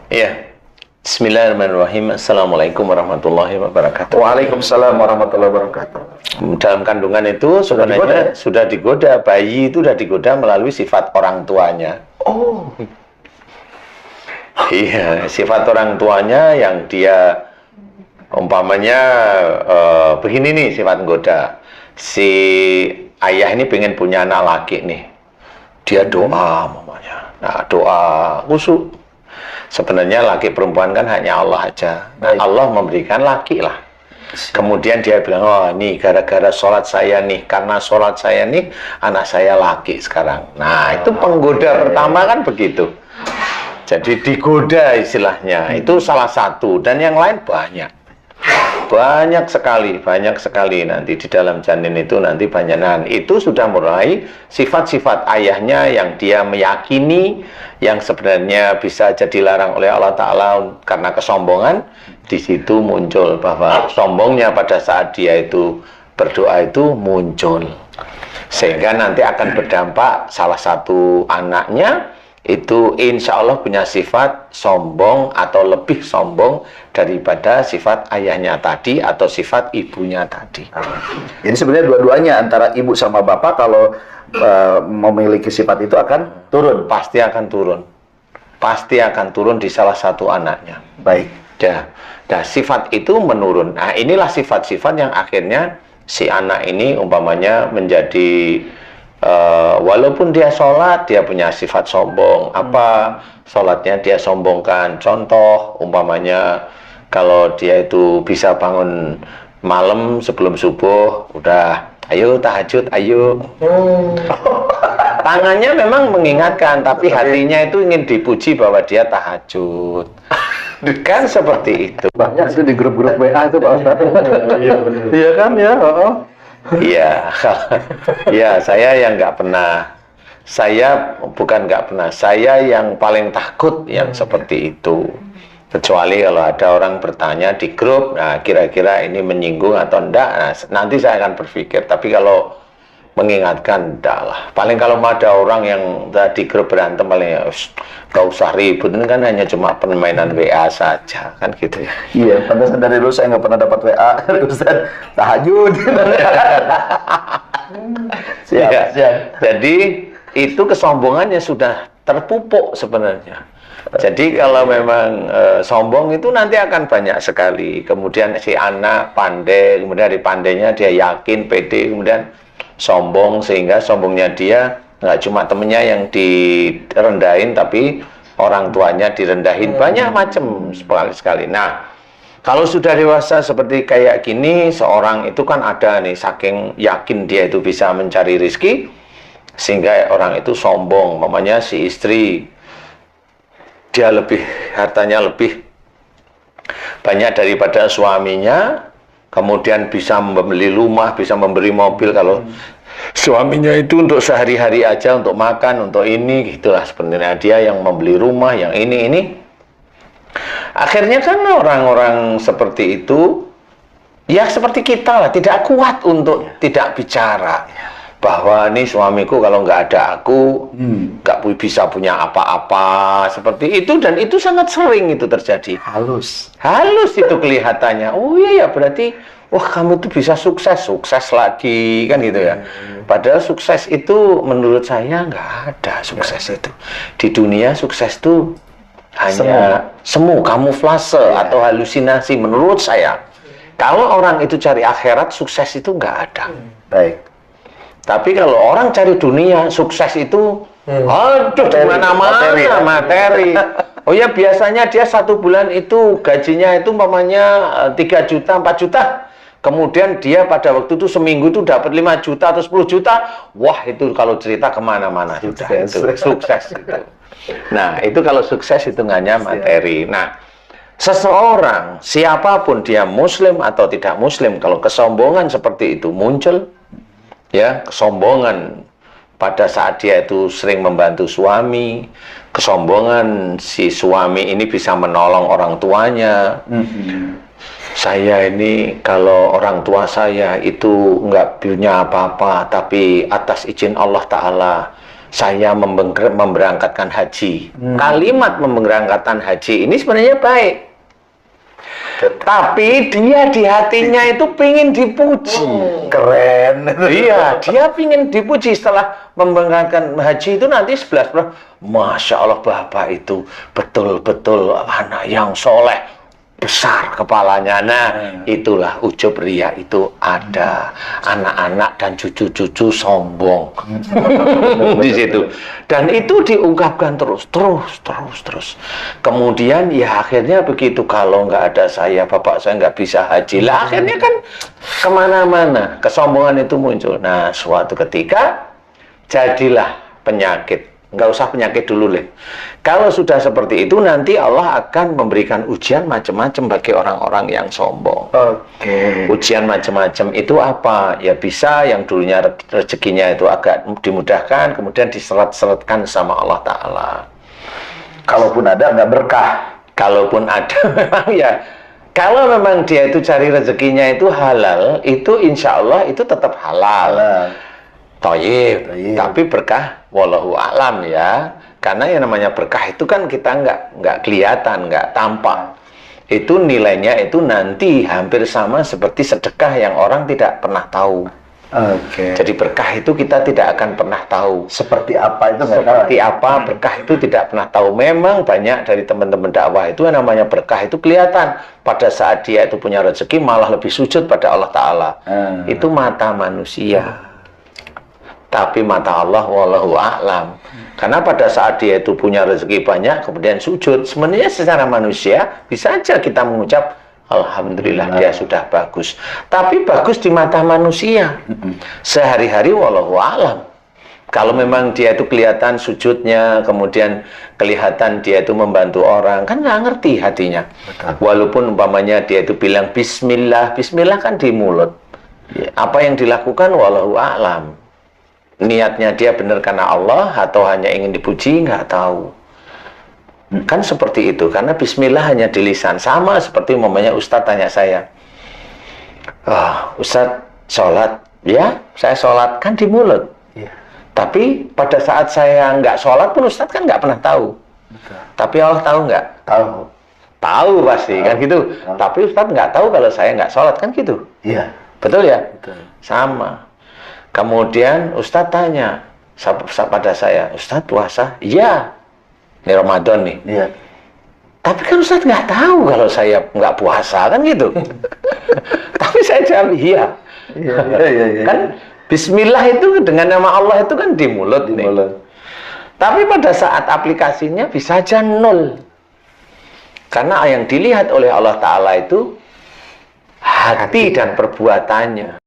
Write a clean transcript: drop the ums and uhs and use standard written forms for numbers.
Iya. Bismillahirrahmanirrahim. Assalamualaikum warahmatullahi wabarakatuh. Waalaikumsalam warahmatullahi wabarakatuh. Dalam kandungan itu sebenarnya sudah digoda. Bayi itu sudah digoda melalui sifat orang tuanya. Oh. Iya, sifat orang tuanya yang dia umpamanya begini nih sifat goda. Si ayah ini pengen punya anak laki nih. Dia doa umpamanya. Nah, doa khusyuk. Sebenarnya laki perempuan kan hanya Allah aja. Nah, Allah memberikan laki lah. Kemudian dia bilang, oh ini gara-gara sholat saya nih, karena sholat saya nih, anak saya laki sekarang. Nah, itu penggoda pertama kan begitu. Jadi digoda istilahnya, itu salah satu. Dan yang lain banyak. Banyak sekali nanti di dalam janin itu nanti banyak. Nah, itu sudah mulai sifat-sifat ayahnya yang dia meyakini, yang sebenarnya bisa jadi larang oleh Allah Ta'ala karena kesombongan. Di situ muncul bahwa sombongnya pada saat dia itu berdoa itu muncul. Sehingga nanti akan berdampak salah satu anaknya itu insya Allah punya sifat sombong atau lebih sombong daripada sifat ayahnya tadi atau sifat ibunya tadi. Jadi sebenarnya dua-duanya antara ibu sama bapak kalau memiliki sifat itu akan turun. Pasti akan turun. Pasti akan turun di salah satu anaknya. Baik. Ya. Nah, sifat itu menurun. Nah, inilah sifat-sifat yang akhirnya si anak ini umpamanya menjadi walaupun dia sholat, dia punya sifat sombong. Apa sholatnya dia sombongkan? Contoh, umpamanya kalau dia itu bisa bangun malam sebelum subuh, udah, ayo tahajud, ayo. Tangannya memang mengingatkan, tapi hatinya itu ingin dipuji bahwa dia tahajud. Kan seperti itu. Banyak sih di grup-grup WA itu Pak Ustadz. Iya kan ya? Iya, ya saya yang nggak pernah, saya bukan nggak pernah, saya yang paling takut yang seperti itu. Kecuali kalau ada orang bertanya di grup, nah kira-kira ini menyinggung atau enggak, nah, nanti saya akan berpikir. Tapi kalau mengingatkan, enggak lah. Paling kalau ada orang yang di grup berantem, paling nggak usah ribut, ini kan hanya cuma permainan WA saja, kan gitu ya. Iya, pantasan dari dulu saya nggak pernah dapat WA dari Ustaz tahajud. Siap, Ya. siap. Jadi itu kesombongannya sudah terpupuk sebenarnya. Jadi kalau memang sombong itu nanti akan banyak sekali. Kemudian si anak pandai, kemudian dari pandainya dia yakin, pede, kemudian sombong sehingga sombongnya dia nggak cuma temennya yang direndahin, tapi orang tuanya direndahin. Banyak macam sekali. Nah, kalau sudah dewasa seperti kayak gini, seorang itu kan ada nih, saking yakin dia itu bisa mencari rezeki, sehingga orang itu sombong. Mamanya si istri, dia lebih, hartanya lebih banyak daripada suaminya, kemudian bisa membeli rumah, bisa memberi mobil. Kalau suaminya itu untuk sehari-hari aja, untuk makan, untuk ini, gitulah sebenarnya. Dia yang membeli rumah, yang ini. Akhirnya kan orang-orang seperti itu, ya seperti kita lah, tidak kuat untuk tidak bicara. Bahwa ini suamiku kalau nggak ada aku, nggak bisa punya apa-apa, seperti itu. Dan itu sangat sering itu terjadi. Halus itu kelihatannya. Oh iya ya, berarti wah kamu itu bisa sukses lagi, kan gitu ya. Padahal sukses itu menurut saya nggak ada sukses itu. Di dunia sukses itu hanya semu, kamuflase atau halusinasi menurut saya. Kalau orang itu cari akhirat, sukses itu nggak ada. baik. Tapi kalau orang cari dunia, sukses itu aduh di mana-mana materi. Oh ya, biasanya dia 1 bulan itu gajinya itu umpamanya 3 juta, 4 juta. Kemudian dia pada waktu itu seminggu itu dapat 5 juta atau 10 juta. Wah, itu kalau cerita kemana-mana sudah itu sukses itu. Nah, itu kalau sukses hitungannya materi. Nah, seseorang siapapun dia muslim atau tidak muslim, kalau kesombongan seperti itu muncul, ya, kesombongan pada saat dia itu sering membantu suami, kesombongan si suami ini bisa menolong orang tuanya. Saya ini kalau orang tua saya itu nggak punya apa-apa, tapi atas izin Allah Ta'ala saya memberangkatkan haji. Kalimat memberangkatkan haji ini sebenarnya baik. Tapi dia di hatinya itu pingin dipuji. Keren. Iya, dia pingin dipuji setelah memberangkatkan haji itu nanti 11 bulan. Masya Allah, Bapak itu betul-betul anak yang soleh, besar kepalanya. Nah, itulah ujub ria itu ada. Anak-anak dan cucu-cucu sombong di situ. Dan itu diungkapkan terus. Kemudian ya akhirnya begitu, kalau nggak ada saya, bapak saya nggak bisa haji. Lah akhirnya kan kemana-mana kesombongan itu muncul. Nah, suatu ketika jadilah penyakit. Nggak usah penyakit dulu, Le. Kalau sudah seperti itu, nanti Allah akan memberikan ujian macam-macam bagi orang-orang yang sombong. Oke. Ujian macam-macam itu apa? Ya bisa yang dulunya rezekinya itu agak dimudahkan, kemudian diseret-seretkan sama Allah Ta'ala. Kalaupun ada, nggak berkah. Kalaupun ada, memang ya. Kalau memang dia itu cari rezekinya itu halal, itu insya Allah itu tetap halal. Toyib, tapi berkah wallahu a'lam ya. Karena yang namanya berkah itu kan kita nggak kelihatan, nggak tampak. Itu nilainya itu nanti hampir sama seperti sedekah yang orang tidak pernah tahu. Oke. Jadi berkah itu kita tidak akan pernah tahu. Seperti apa itu nggak tahu. Seperti apa berkah itu tidak pernah tahu. Memang banyak dari teman-teman dakwah itu yang namanya berkah itu kelihatan. Pada saat dia itu punya rezeki malah lebih sujud pada Allah Ta'ala. Itu mata manusia. Tapi mata Allah wallahu a'lam. Karena pada saat dia itu punya rezeki banyak kemudian sujud, sebenarnya secara manusia bisa aja kita mengucap alhamdulillah dia sudah bagus. Tapi bagus di mata manusia. Sehari-hari wallahu a'lam. Kalau memang dia itu kelihatan sujudnya, kemudian kelihatan dia itu membantu orang, kan nggak ngerti hatinya. Walaupun umpamanya dia itu bilang bismillah, bismillah kan di mulut. Apa yang dilakukan wallahu a'lam. Niatnya dia benar karena Allah atau hanya ingin dipuji, nggak tahu. Kan seperti itu, karena bismillah hanya di lisan. Sama seperti umpamanya Ustadz tanya saya, Ustadz sholat, ya saya sholat kan di mulut. Tapi pada saat saya nggak sholat pun Ustadz kan nggak pernah tahu. Tapi Allah tahu nggak? Tahu. Tahu pasti, kan gitu. Tapi Ustadz nggak tahu kalau saya nggak sholat, kan gitu. Iya. Betul ya? Betul. Sama. Kemudian Ustadz tanya pada saya, Ustadz puasa? Iya. Ini Ramadan nih. Iya. Tapi kan Ustadz nggak tahu kalau saya nggak puasa, kan gitu. Tapi saya jawab iya. Iya. Kan bismillah itu dengan nama Allah itu kan di mulut nih. Tapi pada saat aplikasinya bisa aja nol. Karena yang dilihat oleh Allah Ta'ala itu hati dan perbuatannya.